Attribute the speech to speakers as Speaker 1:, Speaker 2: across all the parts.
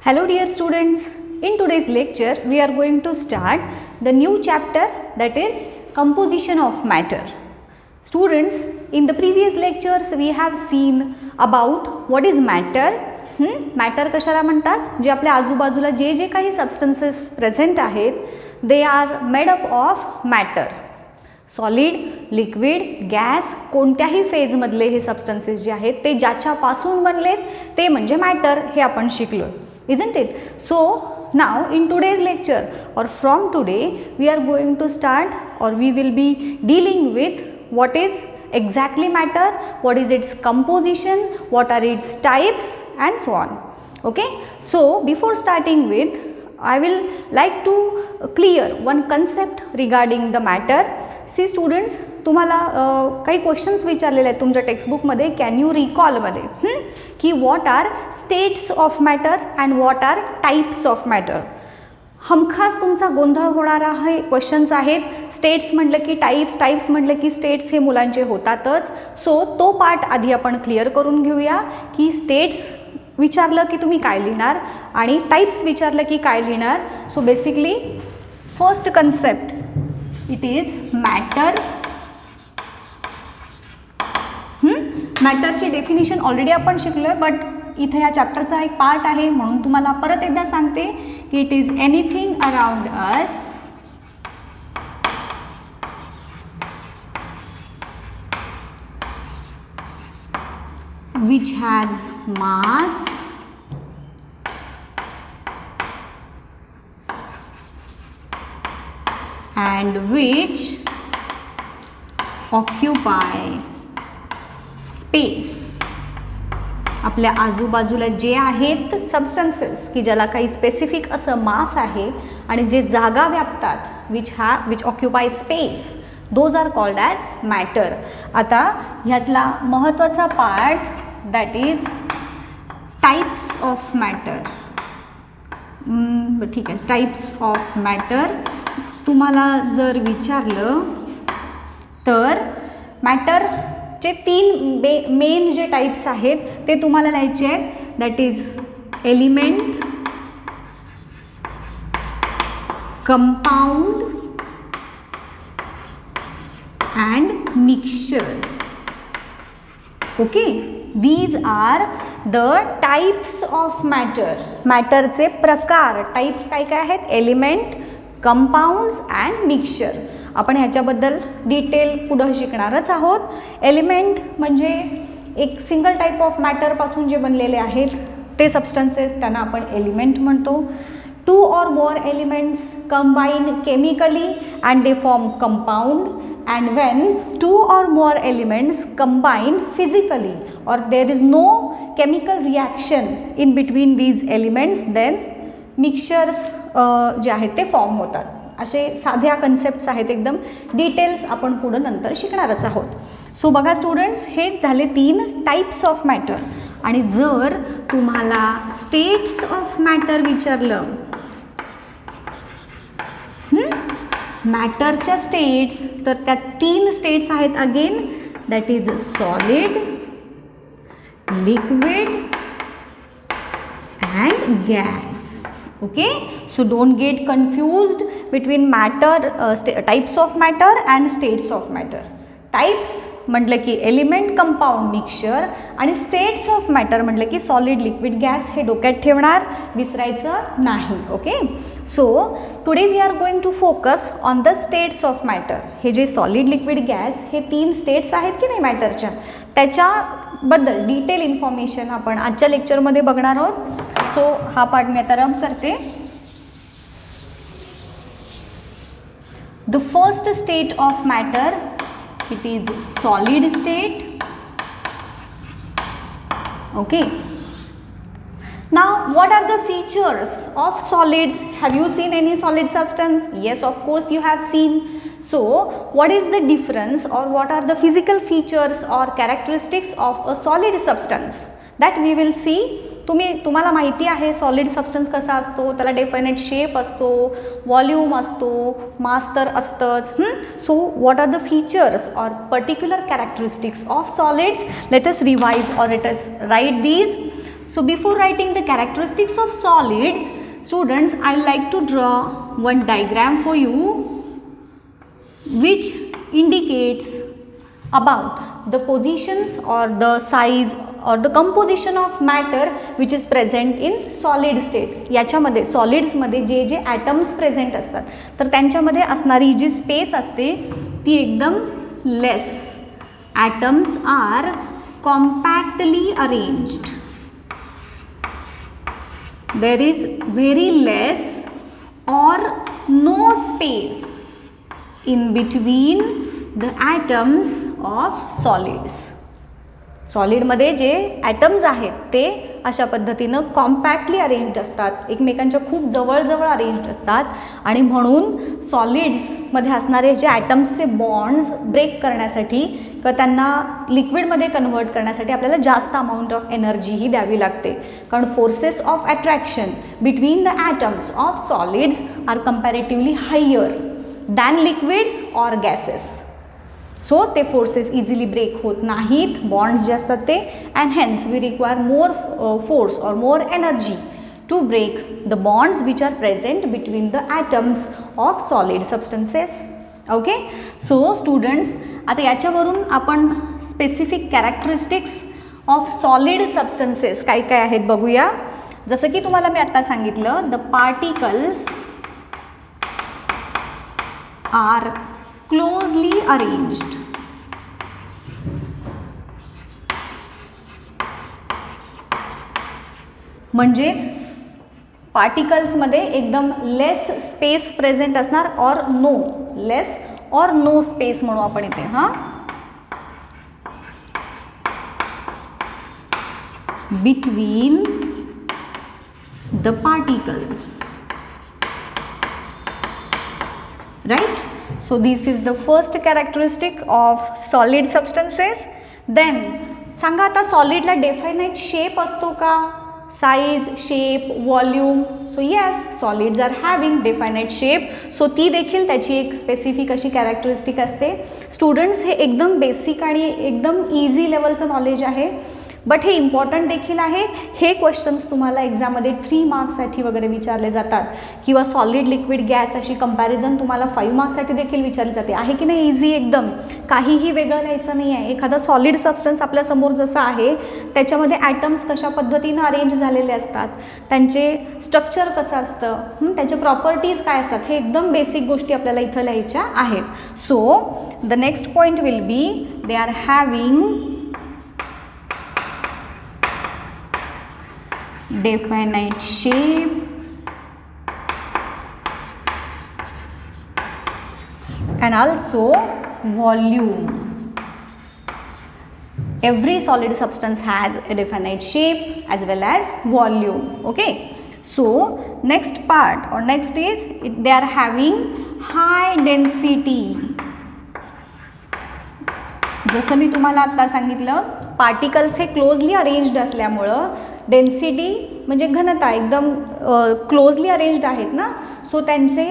Speaker 1: Hello dear students, in today's lecture we are going to start the new chapter, that is composition of matter. Students, in the previous lectures we have seen about what is matter. Matter कशाला म्हणतात? जे आपल्या आजूबाजूला जे जे काही substances present आहेत they are made up of matter. Solid, liquid, gas, कोणत्याही फेजमधले हे सबस्टन्सेस जे आहेत ते ज्याच्यापासून बनलेत ते म्हणजे मॅटर, हे आपण शिकलो. Isn't it? So now in today's lecture or from today we are going to start or we will be dealing with what is exactly matter, what is its composition, what are its types and so on. Okay, so before starting with I will like to clear one concept regarding the matter. See students, तुम्हाला काही questions विचारलेले आहेत तुमच्या टेक्स्टबुकमध्ये, can you रिकॉलमध्ये की what are states of matter and what are types of matter. हमखास तुमचा गोंधळ होणारा हे क्वेश्चन्स आहेत. स्टेट्स म्हटलं की टाईप्स, टाईप्स म्हटलं की स्टेट्स, हे मुलांचे होतातच. सो तो पार्ट आधी आपण क्लिअर करून घेऊया की स्टेट्स विचारलं की तुम्ही काय लिहिणार आणि टाईप्स विचारलं की काय लिहिणार. So basically first concept it is matter. मॅटरची डेफिनेशन ऑलरेडी आपण शिकलो आहे, बट इथे या चॅप्टरचा एक पार्ट आहे म्हणून तुम्हाला परत एकदा सांगते की it is anything around us which has mass and which occupy space. आपल्या आजूबाजूला जे आहेत सबस्टन्सेस की ज्याला काही स्पेसिफिक असं मास आहे आणि जे जागा व्यापतात which occupy space, those are called as matter. आता ह्यातला महत्त्वाचा part that is types of matter. ठीक आहे, टाईप्स ऑफ मॅटर तुम्हाला जर विचारलं तर मॅटरचे तीन मेन जे टाईप्स आहेत ते तुम्हाला लिहायचे आहेत. That is element, compound and mixture. Okay, these are the types of matter. मॅटरचे प्रकार, टाईप्स काय काय आहेत? Element, compounds and mixture. आपण ह्याच्याबद्दल डिटेल पुढं शिकणारच आहोत. एलिमेंट म्हणजे एक सिंगल टाईप ऑफ मॅटरपासून जे बनलेले आहेत ते सबस्टन्सेस, त्यांना आपण एलिमेंट म्हणतो. To or more elements combine chemically and they form compound. And when two or more elements combine physically or there is no chemical reaction in between these elements, then mixtures जे आहेत ते form होतात. असे साध्या concepts आहेत, एकदम details आपण पुढं नंतर शिकणारच आहोत. सो बघा स्टुडंट्स, हे झाले तीन टाईप्स ऑफ मॅटर. आणि जर तुम्हाला स्टेट्स ऑफ मॅटर विचारलं, मॅटरच्या स्टेट्स, तर त्या तीन स्टेट्स आहेत again, that is solid, liquid and gas. Okay, so don't get confused between matter, types of matter and states of matter. Types म्हटलं की एलिमेंट, कंपाऊंड, मिक्सचर, आणि स्टेट्स ऑफ मॅटर म्हटलं की सॉलिड, लिक्विड, गॅस. हे डोक्यात ठेवणार, विसरायचं नाही. Okay, so today we are going to focus on the states of matter. हे जे सॉलिड, लिक्विड, गॅस हे तीन स्टेट्स आहेत की नाही मॅटरच्या, त्याच्याबद्दल डिटेल इन्फॉर्मेशन आपण आजच्या लेक्चरमध्ये बघणार आहोत. सो हा पार्ट मी आता रब करते. The first state of matter, it is solid state. Okay, now what are the features of solids? Have you seen any solid substance? Yes, of course you have seen. So what is the difference or what are the physical features or characteristics of a solid substance? That we will see. तुम्हाला माहिती आहे solid substance कसा असतो, त्याला definite shape असतो, volume असतो, mass तर असतंच. So what are the features or particular characteristics of solids? Let us revise or let us write these. So before writing the characteristics of solids, students, I like to draw one diagram for you which indicates about the positions or the size or the composition of matter which is present in solid state. याच्यामध्ये सॉलिड्समध्ये जे atoms present असतात तर त्यांच्यामध्ये असणारी जी space असते ती एकदम less. Atoms are compactly arranged. There is very less or no space in between the atoms of solids. सॉलिडमध्ये जे ॲटम्स आहेत ते अशा पद्धतीनं कॉम्पॅक्टली अरेंज्ड असतात, एकमेकांच्या खूप जवळजवळ अरेंज्ड असतात आणि म्हणून सॉलिड्समध्ये असणारे जे ॲटम्सचे बॉन्ड्स ब्रेक करण्यासाठी किंवा त्यांना लिक्विडमध्ये कन्व्हर्ट करण्यासाठी आपल्याला जास्त अमाऊंट ऑफ एनर्जीही द्यावी लागते. कारण forces of attraction between the atoms of solids are comparatively higher than liquids or gases. So ते फोर्सेस इझिली ब्रेक होत नाहीत, बॉन्ड्स जे असतात ते, and hence we require more force or more energy to break the bonds which are present between the atoms of solid substances. Okay, so students, आता याच्यावरून आपण specific characteristics of solid substances काय काय आहेत बघूया. जसं की तुम्हाला मी आत्ता सांगितलं, the particles are closely arranged. म्हणजेच पार्टिकल्समध्ये एकदम लेस स्पेस प्रेझेंट असणार, और नो लेस और नो स्पेस म्हणू आपण इथे. हां, between the particles, right? So this is the first characteristic of solid substances. Then सांगा आता सॉलिडला डेफिनाइट शेप असतो का? Size, shape, volume. So yes, solids are having definite shape. So ती देखील त्याची एक स्पेसिफिक अशी कॅरेक्टरिस्टिक असते. स्टुडंट्स, हे एकदम बेसिक आणि एकदम इझी लेवलचं नॉलेज आहे, बट हे इम्पॉर्टंट देखील आहे. हे क्वेश्चन्स तुम्हाला एक्झाममध्ये 3 मार्क्ससाठी वगैरे विचारले जातात, किंवा सॉलिड लिक्विड गॅस अशी कंपॅरिझन तुम्हाला 5 मार्क्ससाठी देखील विचारली जाते. आहे की नाही इझी एकदम, काहीही वेगळं लिहायचं नाही आहे. एखादा सॉलिड सबस्टन्स आपल्यासमोर जसं आहे त्याच्यामध्ये ॲटम्स कशा पद्धतीनं अरेंज झालेले असतात, त्यांचे स्ट्रक्चर कसं असतं, त्याचे प्रॉपर्टीज काय असतात, हे एकदम बेसिक गोष्टी आपल्याला इथं लिहायच्या आहेत. So the next point will be they are having definite shape and also volume. Every solid substance has a definite shape as well as volume. Okay, so next part or next is they are having high density. जसं मी तुम्हाला आता सांगितलं, particles हे closely arranged असल्यामुळं density म्हणजे घनता एकदम closely arranged आहेत ना, सो त्यांचे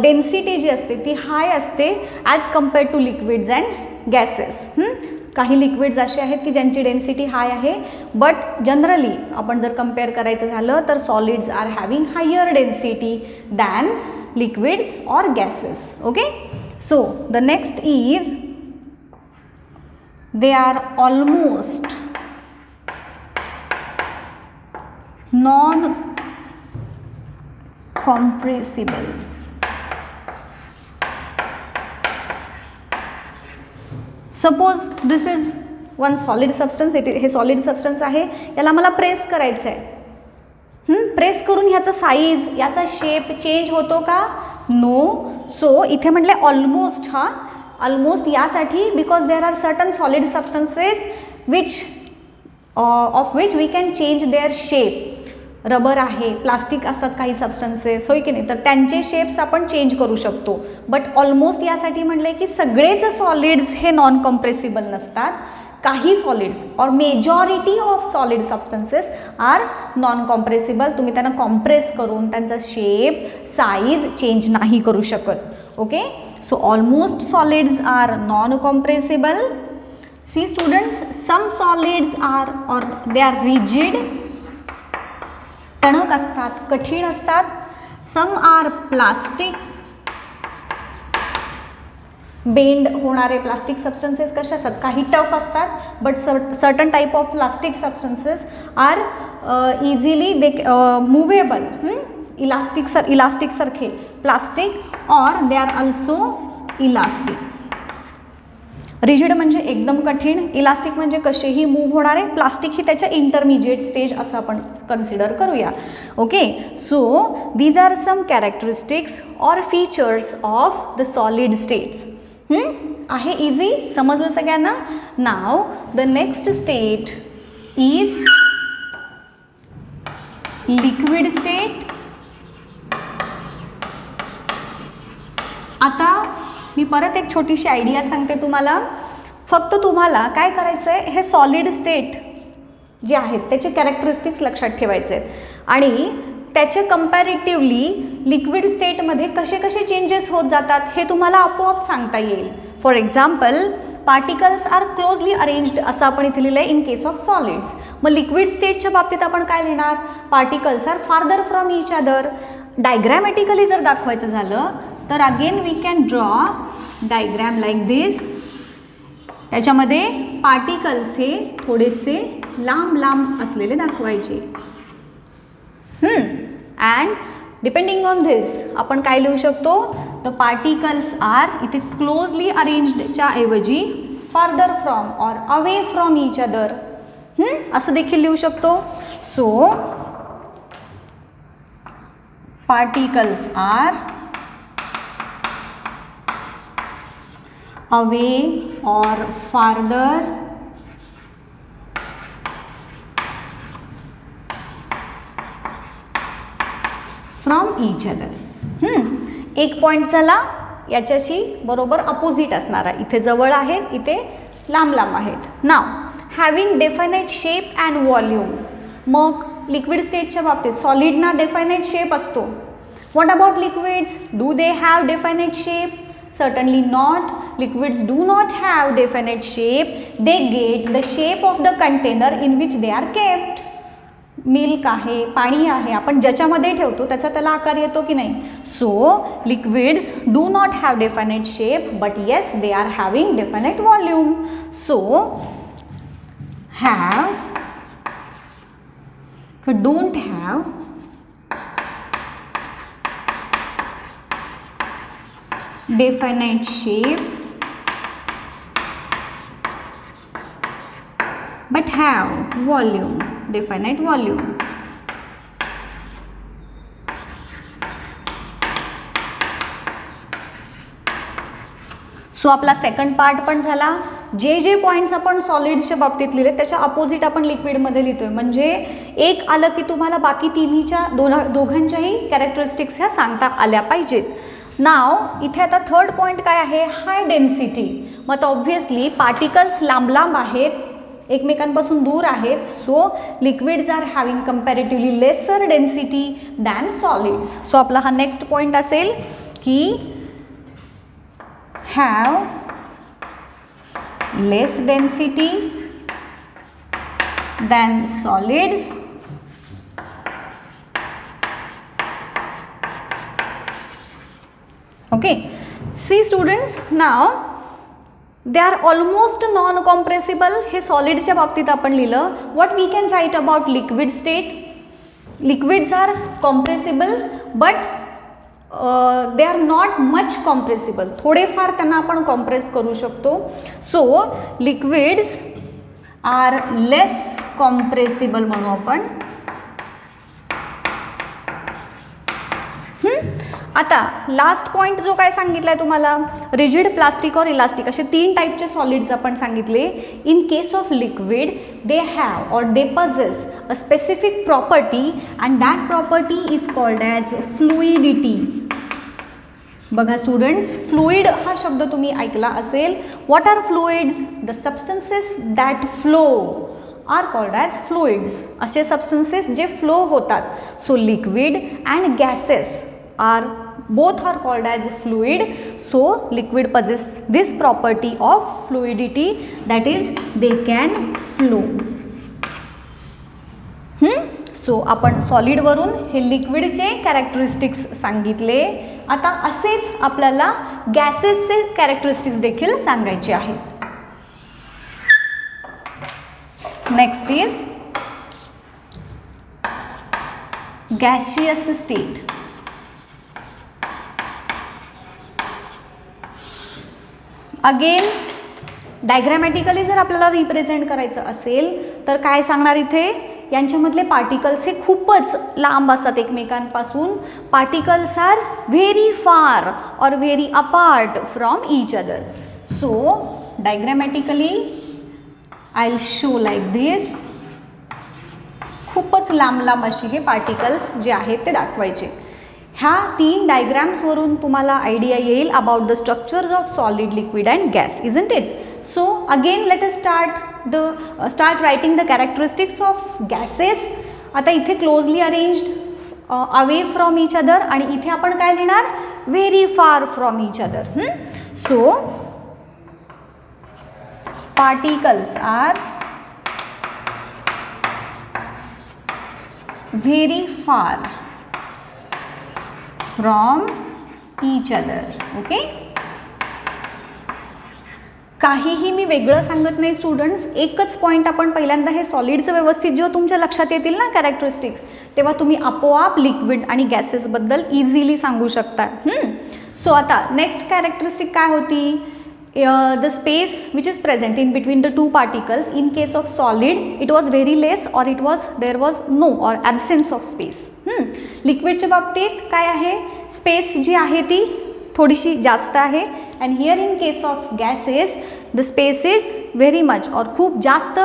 Speaker 1: डेन्सिटी जी असते ती हाय असते as compared two liquids and gases. काही लिक्विड्स असे आहेत की ज्यांची डेन्सिटी हाय आहे, बट जनरली आपण जर कम्पेअर करायचं झालं तर solids are having higher density than liquids or gases. Okay, so the next is they are almost non compressible. Suppose this is one solid substance, हे solid substance आहे, याला मला प्रेस करायचं आहे. प्रेस करून ह्याचा साईज, याचा शेप चेंज होतो का? नो. सो इथे म्हटले ऑलमोस्ट. हा, ऑलमोस्ट यासाठी because there are certain solid substances which of which we can change their shape. Rubber आहे, प्लास्टिक असतात काही सबस्टन्सेस, होय की नाही, तर त्यांचे शेप्स आपण चेंज करू शकतो. बट ऑलमोस्ट यासाठी म्हटलं की सगळेच सॉलिड्स हे नॉन कॉम्प्रेसिबल नसतात. काही सॉलिड्स और majority of solid substances are non compressible. तुम्ही त्यांना कॉम्प्रेस करून त्यांचा शेप, साईज चेंज नाही करू शकत. Okay, so almost solids are non compressible. See students, some solids are or they are rigid टणक असतात, कठीण असतात. सम आर प्लास्टिक, बेंड होणारे प्लास्टिक सबस्टन्सेस कसे असतात, काही टफ असतात, but certain type of plastic substances are easily they movable, elastic सारखे प्लास्टिक, और they are also elastic. Rigid म्हणजे एकदम कठीण, इलास्टिक म्हणजे कसेही मूव्ह होणारे, प्लास्टिक ही त्याच्या इंटरमिजिएट स्टेज असं आपण कन्सिडर करूया. Okay, so these are some characteristics or features of the solid states. आहे इझी, समजलं सगळ्यांना. Now the next state is liquid state. आता मी परत एक छोटीशी आयडिया सांगते तुम्हाला. फक्त तुम्हाला काय करायचं आहे, हे सॉलिड स्टेट जे आहेत त्याचे कॅरेक्टरिस्टिक्स लक्षात ठेवायचे आहेत आणि त्याचे कंपॅरेटिव्हली लिक्विड स्टेटमध्ये कसे कसे चेंजेस होत जातात हे तुम्हाला आपोआप सांगता येईल. For example, particles are closely arranged असं आपण इथे लिहिलं आहे इन केस ऑफ सॉलिड्स. मग लिक्विड स्टेटच्या बाबतीत आपण काय लिहिणार, particles are farther from each other. Diagrammatically जर दाखवायचं झालं तर again we can draw diagram like this. त्याच्यामध्ये पार्टिकल्स हे थोडेसे लांब लांब असलेले दाखवायचे. अँड डिपेंडिंग ऑन धिस आपण काय लिहू शकतो, द पार्टिकल्स आर इथे क्लोजली अरेंज्डच्या ऐवजी farther from or away from each other असं देखील लिहू शकतो. So particles are away or farther from each other. एक पॉइंट झाला, याच्याशी बरोबर अपोजिट असणारा, इथे जवळ आहेत, इथे लांब लांब आहेत. नाव having definite shape and volume. मग लिक्विड स्टेटच्या बाबतीत सॉलिडना डेफिनेट शेप असतो. What about liquids, do they have definite shape? Certainly not. Liquids do not have definite shape. They get the shape of the container in which they are kept. Milk आहे, पाणी आहे, आपण ज्याच्यामध्ये ठेवतो त्याचा त्याला आकार येतो की नाही. So liquids do not have definite shape but yes they are having definite volume. So have, don't have, definite shape but have volume, definite volume. So आपला सेकंड पार्ट पण झाला. जे जे पॉईंट्स आपण सॉलिड्सच्या बाबतीत लिहिले त्याच्या अपोजिट आपण लिक्विडमध्ये लिहितोय, म्हणजे एक आलं की तुम्हाला बाकी तिन्हीच्या दोघांच्याही कॅरेक्टरिस्टिक्स ह्या सांगता आल्या पाहिजेत. नाव इथे आता थर्ड पॉईंट काय आहे, हाय डेन्सिटी. मग आता ऑब्व्हियसली पार्टिकल्स लांब लांब आहेत, एकमेकांपासून दूर आहेत. So liquids are having comparatively lesser density than solids. So आपला हा नेक्स्ट पॉईंट असेल की have less density than solids. Okay, see students, now they are almost non compressible. हे सॉलिडच्या बाबतीत आपण लिहिलं. what we can write about liquid state, liquids are compressible but they are not much compressible. थोडेफार त्यांना आपण compress करू शकतो. So liquids R लेस compressible म्हणू आपण. आता लास्ट पॉईंट जो काय सांगितला आहे तुम्हाला, रिजिड, प्लास्टिक और इलास्टिक असे तीन टाईपचे सॉलिड्स आपण सांगितले. In case of liquid they have or they possess a specific property and that property is called as fluidity. बघा स्टुडंट्स, फ्लुइड हा शब्द तुम्ही ऐकला असेल. What are fluids? The substances that flow are called as fluids. असे substances जे flow होतात. So liquid and gases are both are called as fluid. So liquid possess this property of fluidity, that is they can flow. So आपण सॉलिडवरून हे लिक्विडचे characteristics सांगितले. आता असेच आपल्याला गॅसेसचे characteristics देखील सांगायचे आहेत. Next is gaseous state. Again डायग्रॅमॅटिकली जर आपल्याला रिप्रेझेंट करायचं असेल तर काय सांगणार इथे, यांच्यामधले पार्टिकल्स हे खूपच लांब असतात एकमेकांपासून. Particles are very far or very apart from each other. So diagrammatically I will show like this. खूपच लांब लांब असे हे पार्टिकल्स जे आहेत ते दाखवायचे. ह्या 3 डायग्राम्सवरून तुम्हाला आयडिया येईल about the structures of solid, liquid and gas, isn't it. So again let us start writing the characteristics of gases. आता इथे closely arranged away from each other आणि इथे आपण काय लिहिणार, very far from each other. So particles are very far from each other. Okay, काहीही मी वेगळं सांगत नाही स्टुडंट्स. एकच पॉईंट आपण पहिल्यांदा हे सॉलिडचं व्यवस्थित जेव्हा तुमच्या लक्षात येतील ना कॅरेक्टरिस्टिक्स, तेव्हा तुम्ही आपोआप लिक्विड आणि गॅसेसबद्दल इझिली सांगू शकता. सो आता नेक्स्ट कॅरेक्टरिस्टिक काय होती, the space which is present in between the two particles. In case of solid it was very less or there was no or absence of space. लिक्विडच्या बाबतीत काय आहे, space जी आहे ती थोडीशी जास्त आहे. and here in case of gases the space is very much और खूप जास्त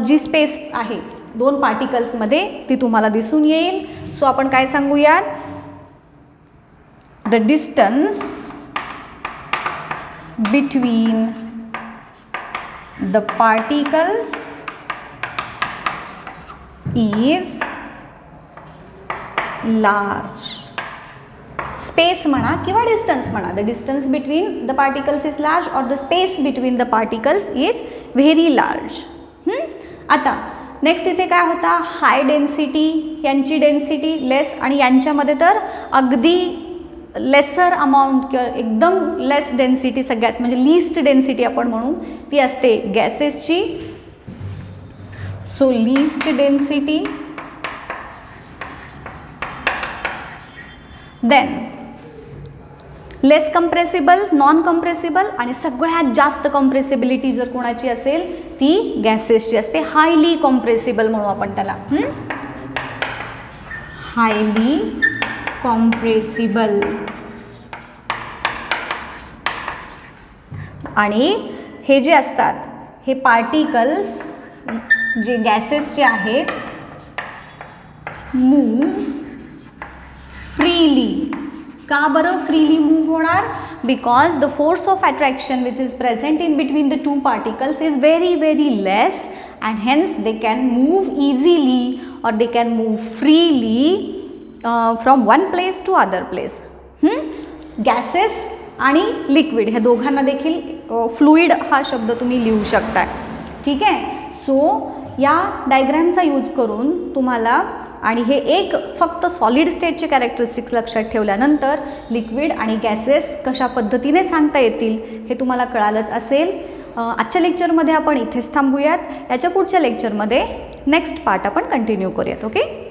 Speaker 1: जी स्पेस आहे 2 पार्टिकल्समध्ये ती तुम्हाला दिसून येईल. सो आपण काय सांगूयात, the distance between the particles is large. Space म्हणा किंवा डिस्टन्स म्हणा, the distance between the particles is large or the space between the particles is very large. आता नेक्स्ट इथे काय होता, हाय डेन्सिटी, यांची डेन्सिटी लेस आणि यांच्यामध्ये तर अगदी लेसर अमाऊंट किंवा एकदम लेस डेन्सिटी, सगळ्यात म्हणजे लीस्ट डेन्सिटी आपण म्हणू ती असते गॅसेसची. So least density. Then less compressible, non compressible आणि सगळ्यात जास्त कंप्रेसिबिलिटी जर कोणाची असेल ती गॅसेसची असते. हायली कॉम्प्रेसिबल म्हणू आपण त्याला, हायली कॉम्प्रेसिबल. आणि हे जे असतात हे पार्टिकल्स जे गॅसेसचे आहेत मूव फ्रीली. का बरं फ्रीली मूव होणार, because the force of attraction which is present in between the 2 particles is very very less and hence they can move easily or they can move freely from one place to other place. Gases आणि liquid ह्या दोघांना देखील fluid हा शब्द तुम्ही लिहू शकता. ठीक आहे. सो या डायग्रॅमचा यूज करून तुम्हाला आणि हे एक फक्त सॉलिड स्टेटचे कॅरेक्टरिस्टिक्स लक्षात ठेवल्यानंतर लिक्विड आणि गॅसेस कशा पद्धतीने सांगता येतील हे तुम्हाला कळालंच असेल. आजच्या लेक्चरमध्ये आपण इथेच थांबूयात. याच्या पुढच्या लेक्चरमध्ये नेक्स्ट पार्ट आपण कंटिन्यू करूयात. ओके.